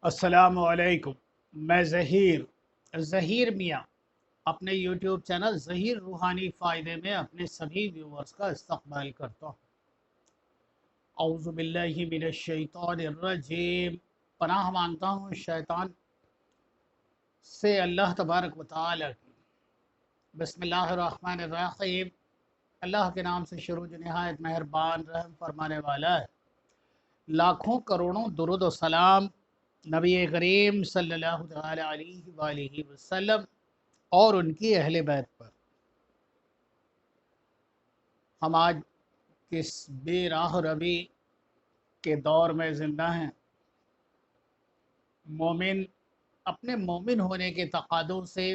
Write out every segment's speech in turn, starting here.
السلام علیکم۔ میں ظہیر میاں اپنے یوٹیوب چینل ظہیر روحانی فائدے میں اپنے سبھی ویورز کا استقبال کرتا ہوں۔ اعوذ باللہ من الشیطان الرجیم، پناہ مانگتا ہوں شیطان سے اللہ تبارک و تعالی کی۔ بسم اللہ الرحمن الرحیم، اللہ کے نام سے شروع جو نہایت مہربان رحم فرمانے والا ہے۔ لاکھوں کروڑوں درود و سلام نبی کریم صلی اللہ تعالی علیہ وآلہ وسلم اور ان کی اہل بیت پر۔ ہم آج کس بے راہ ربی کے دور میں زندہ ہیں۔ مومن اپنے مومن ہونے کے تقاضوں سے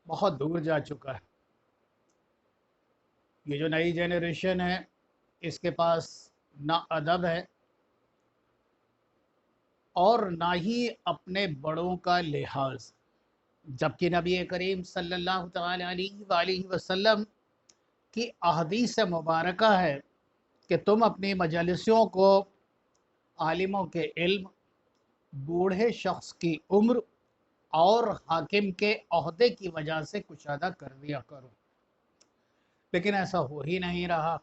بہت دور جا چکا ہے۔ یہ جو نئی جنریشن ہے اس کے پاس نہ ادب ہے اور نہ ہی اپنے بڑوں کا لحاظ، جبکہ نبی کریم صلی اللہ تعالی علیہ وآلہ وسلم کی احادیث مبارکہ ہے کہ تم اپنی مجلسوں کو عالموں کے علم، بوڑھے شخص کی عمر اور حاکم کے عہدے کی وجہ سے کشادہ کر دیا کرو، لیکن ایسا ہو ہی نہیں رہا۔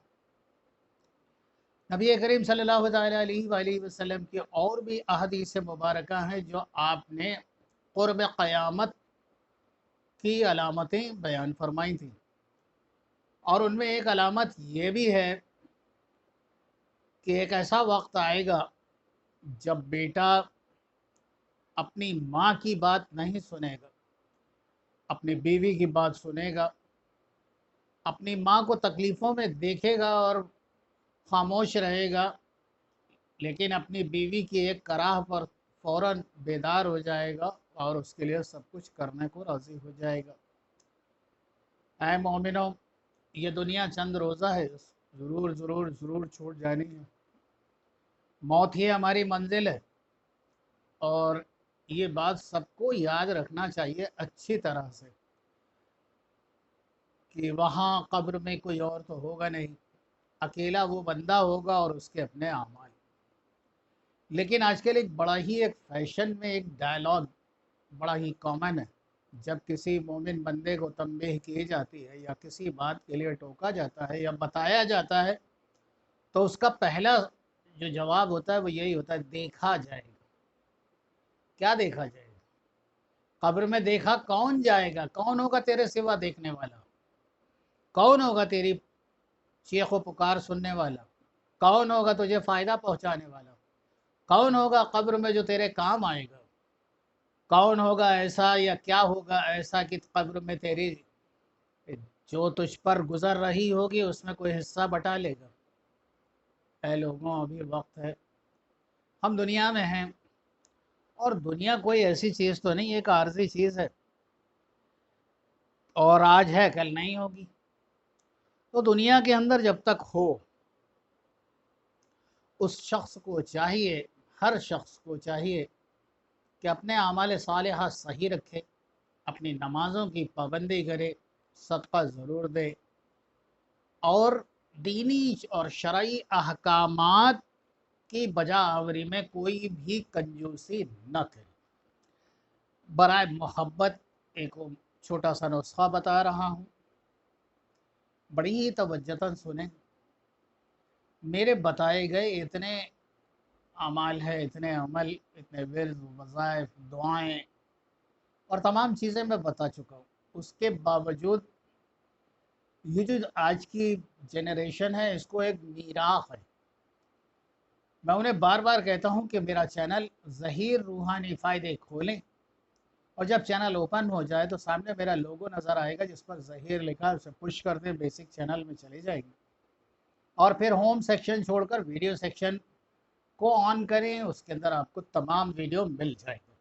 نبی کریم صلی اللہ علیہ وآلہ وسلم کی اور بھی احادیث مبارکہ ہیں جو آپ نے قرب قیامت کی علامتیں بیان فرمائی تھیں، اور ان میں ایک علامت یہ بھی ہے کہ ایک ایسا وقت آئے گا جب بیٹا اپنی ماں کی بات نہیں سنے گا، اپنی بیوی کی بات سنے گا، اپنی ماں کو تکلیفوں میں دیکھے گا اور خاموش رہے گا، لیکن اپنی بیوی کی ایک کراہ پر فوراً بیدار ہو جائے گا اور اس کے لیے سب کچھ کرنے کو راضی ہو جائے گا۔ اے مومنوں، یہ دنیا چند روزہ ہے، ضرور ضرور ضرور چھوٹ جانی ہے۔ موت ہی ہماری منزل ہے، اور یہ بات سب کو یاد رکھنا چاہیے اچھی طرح سے کہ وہاں قبر میں کوئی اور تو ہوگا نہیں، اکیلا وہ بندہ ہوگا اور اس کے اپنے اعمال۔ لیکن آج کل ایک فیشن میں ایک ڈائلاگ بڑا ہی کامن ہے۔ جب کسی مومن بندے کو تنبیہ کی جاتی ہے یا کسی بات کے لیے ٹوکا جاتا ہے یا بتایا جاتا ہے تو اس کا پہلا جو جواب ہوتا ہے وہ یہی ہوتا ہے، دیکھا جائے گا۔ کیا دیکھا جائے گا؟ قبر میں دیکھا کون جائے گا؟ کون ہوگا تیرے سوا دیکھنے والا؟ کون ہوگا تیری چیخ و پکار سننے والا؟ کون ہوگا تجھے فائدہ پہنچانے والا؟ کون ہوگا قبر میں جو تیرے کام آئے گا؟ کون ہوگا ایسا یا کیا ہوگا ایسا کہ قبر میں تیری جو تجھ پر گزر رہی ہوگی اس میں کوئی حصہ بٹا لے گا؟ اے لوگوں، ابھی وقت ہے، ہم دنیا میں ہیں، اور دنیا کوئی ایسی چیز تو نہیں، ایک عارضی چیز ہے، اور آج ہے کل نہیں ہوگی۔ تو دنیا کے اندر جب تک ہو، اس شخص کو چاہیے، ہر شخص کو چاہیے کہ اپنے اعمال صالحہ صحیح رکھے، اپنی نمازوں کی پابندی کرے، صدقہ ضرور دے، اور دینی اور شرعی احکامات کی بجا آوری میں کوئی بھی کنجوسی نہ کرے۔ برائے محبت ایک چھوٹا سا نسخہ بتا رہا ہوں، بڑی ہی توجہ سنیں۔ میرے بتائے گئے اتنے اعمال ہے، اتنے عمل، اتنے ورد، وظائف، دعائیں اور تمام چیزیں میں بتا چکا ہوں، اس کے باوجود یہ جو آج کی جنریشن ہے اس کو ایک میراث ہے۔ میں انہیں بار بار کہتا ہوں کہ میرا چینل ظہیر روحانی فائدے کھولیں، اور جب چینل اوپن ہو جائے تو سامنے میرا لوگو نظر آئے گا جس پر ظہیر لکھا ہے، اسے پش کر دیں، بیسک چینل میں چلی جائے گی، اور پھر ہوم سیکشن چھوڑ کر ویڈیو سیکشن کو آن کریں، اس کے اندر آپ کو تمام ویڈیو مل جائے گا۔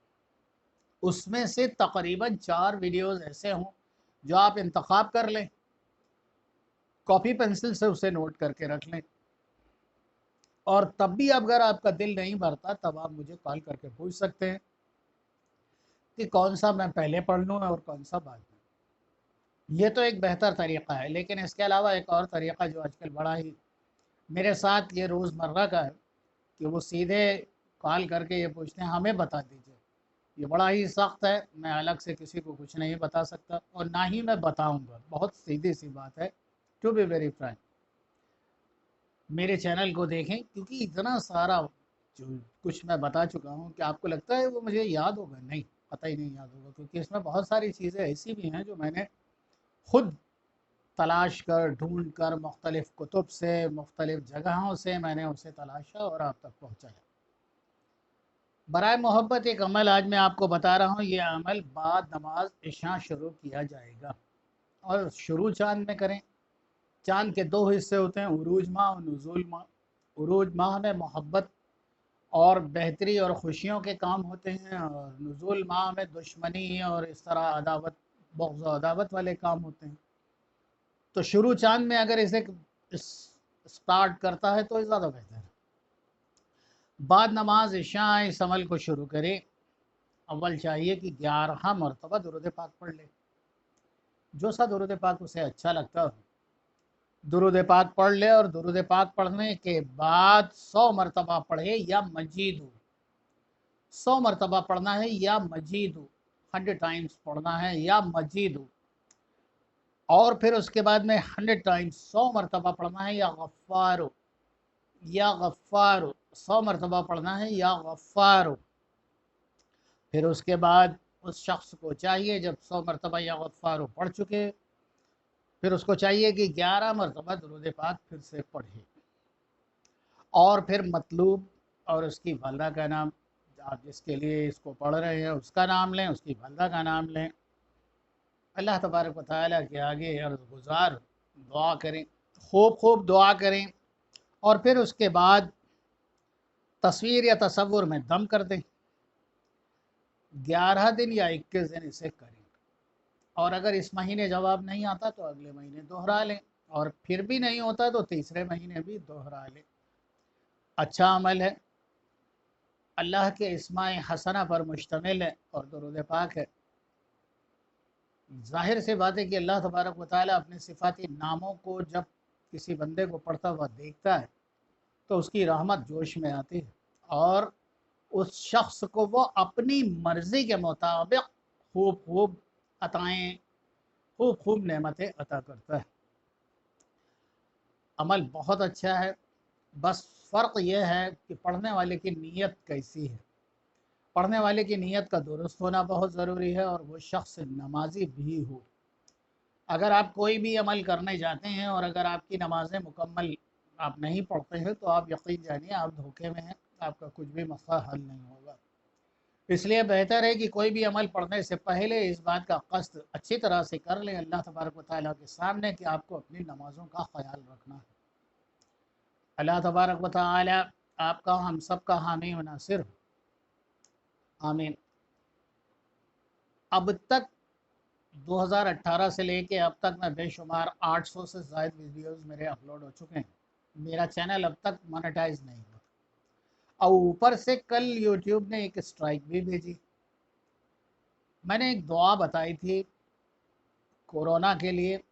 اس میں سے تقریباً 4 ویڈیوز ایسے ہوں جو آپ انتخاب کر لیں، کاپی پنسل سے اسے نوٹ کر کے رکھ لیں، اور تب بھی اگر آپ کا دل نہیں بھرتا تب آپ مجھے کال کر کے پوچھ سکتے ہیں کہ کون سا میں پہلے پڑھ لوں اور کون سا بعد میں۔ یہ تو ایک بہتر طریقہ ہے، لیکن اس کے علاوہ ایک اور طریقہ جو آج کل بڑا ہی میرے ساتھ یہ روزمرہ کا ہے کہ وہ سیدھے कॉल करके ये पूछते हैं हमें बता दीजिए। ये बड़ा ही सख्त है, मैं अलग से किसी को कुछ नहीं बता सकता और ना ही मैं बताऊंगा। बहुत सीधी सी बात है, टू बी वेरी फ्रैंक। मेरे चैनल को देखें, क्योंकि इतना सारा जो कुछ मैं बता चुका हूँ कि आपको लगता है वो मुझे याद होगा, नहीं, पता ही नहीं याद होगा, क्योंकि इसमें बहुत सारी चीज़ें ऐसी भी हैं जो मैंने खुद तलाश कर, ढूंढ कर, मुख्तलिफ़ कुतुब से, मुख्तलिफ़ जगहों से मैंने उसे तलाशा और आप तक पहुँचाया। बराए मोहब्बत एक अमल आज मैं आपको बता रहा हूँ। ये अमल बाद नमाज इशा शुरू किया जाएगा और शुरू चांद में करें। चांद के दो हिस्से होते हैं, उरूज माह और नुज़ूल माह। उरूज माह में मोहब्बत और बेहतरी और खुशियों के काम होते हैं, और नुज़ूल माह में दुश्मनी और इस तरह अदावत, बुग़्ज़ और अदावत वाले काम होते हैं। तो शुरू चांद में अगर इसे स्टार्ट करता है तो ज़्यादा बेहतर है। बाद नमाज इशा इस अमल को शुरू करें। अव्वल चाहिए कि 11 मरतबा दुरूद पाक पढ़ ले, जो सा दुरूद पाक उसे अच्छा लगता हो दुरूद पाक पढ़ ले। और दुरूद पाक पढ़ने के बाद 100 मरतबा पढ़े या मजीद हो। 100 मरतबा पढ़ना है या मजीद हो, 100 टाइम्स पढ़ना है या मजीद हो। और फिर उसके बाद में 100 टाइम्स 100 मरतबा पढ़ना है या गफ़्फ़ार हो, या गफ़्फ़ार हो। 100 मरतबा पढ़ना है या गफ़्फ़ार हो। फिर उसके बाद उस शख्स को चाहिए, जब 100 मरतबा या गफ़्फ़ार हो पढ़ चुके, फिर उसको चाहिए कि 11 मरतबा दुरूद पाक फिर से पढ़े। और फिर मतलूब और उसकी वालदा का नाम, आप जिसके लिए इसको पढ़ रहे हैं उसका नाम लें, उसकी वालदा का नाम लें। अल्लाह तबारक व तआला के आगे अर्ज़गुज़ार दुआ करें, खूब खूब दुआ करें। और फिर उसके बाद तस्वीर या तसव्वुर में दम कर दें। 11 दिन या 21 दिन इसे करें। और अगर इस महीने जवाब नहीं आता तो अगले महीने दोहरा लें, और फिर भी नहीं होता तो तीसरे महीने भी दोहरा लें। अच्छा अमल है, अल्लाह के इस्माए हसना पर मुश्तमिल है और दुरूद पाक है। ज़ाहिर से बात है कि अल्लाह तबारक व तआला अपने सिफ़ाती नामों को जब किसी बंदे को पढ़ता हुआ देखता है तो उसकी रहमत जोश में आती है, और उस शख्स को वो अपनी मर्ज़ी के मुताबिक खूब खूब अताएँ, खूब खूब नेमतें अता करता है। अमल बहुत अच्छा है, बस फ़र्क यह है कि पढ़ने वाले की नीयत कैसी है। पढ़ने वाले की नीयत का दुरुस्त होना बहुत ज़रूरी है, और वो शख्स नमाजी भी हो। अगर आप कोई भी अमल करने जाते हैं और अगर आपकी नमाज़ें मुकम्मल आप नहीं पढ़ते हैं तो आप यकीन जानिए आप धोखे में हैं, आपका कुछ भी मसला हल नहीं होगा। इसलिए बेहतर है कि कोई भी अमल पढ़ने से पहले इस बात का क़स्द अच्छी तरह से कर लें अल्लाह तबारक व तआला के सामने कि आपको अपनी नमाज़ों का ख्याल रखना है। अल्लाह तबारक व तआला आपका, हम सब का हामी व नासिर। आमीन। अब तक 2018 से लेके अब तक मैं बेशुमार 800 से ज़ायद वीडियोस मेरे अपलोड हो चुके हैं। मेरा चैनल अब तक मोनेटाइज नहीं हुआ, और ऊपर से कल यूट्यूब ने एक स्ट्राइक भी भेजी। मैंने एक दुआ बताई थी कोरोना के लिए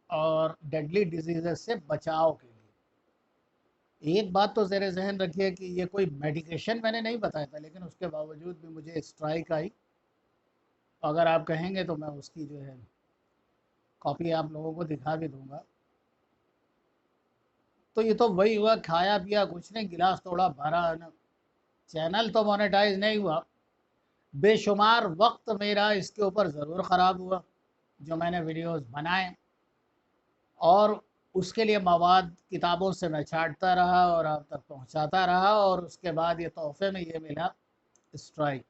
और डेडली डिजीज़ से बचाव के लिए। एक बात तो ज़ेरे ज़हन रखिए कि ये कोई मेडिकेशन मैंने नहीं बताया था, लेकिन उसके बावजूद भी मुझे स्ट्राइक आई। अगर आप कहेंगे तो मैं उसकी जो है कॉपी आप लोगों को दिखा भी दूंगा। तो ये तो वही हुआ, खाया पिया कुछ नहीं, गिलास थोड़ा भरा न। चैनल तो मोनेटाइज नहीं हुआ, बेशुमार वक्त मेरा इसके ऊपर ज़रूर ख़राब हुआ जो मैंने वीडियोस बनाए, और उसके लिए मवाद किताबों से मैं छांटता रहा और आप तक पहुंचाता रहा, और उसके बाद ये तोहफे में ये मिला स्ट्राइक।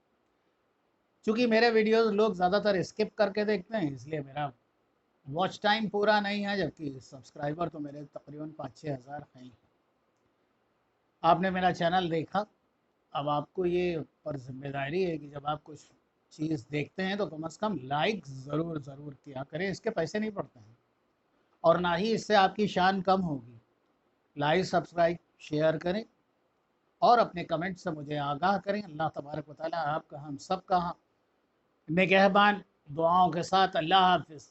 चूँकि मेरे वीडियोस लोग ज़्यादातर स्किप करके देखते हैं, इसलिए मेरा वॉच टाइम पूरा नहीं है, जबकि सब्सक्राइबर तो मेरे तकरीबन 5-6 हज़ार हैं। आपने मेरा चैनल देखा, अब आपको ये पर जिम्मेदारी है कि जब आप कुछ चीज़ देखते हैं तो कम से कम लाइक ज़रूर ज़रूर किया करें। इसके पैसे नहीं पड़ते हैं और ना ही इससे आपकी शान कम होगी। लाइक, सब्सक्राइब, शेयर करें और अपने कमेंट से मुझे आगाह करें। अल्लाह तबारक व तआला आपका, हम सब का निगहबान दुआओं के साथ। अल्लाह हाफ़िज़।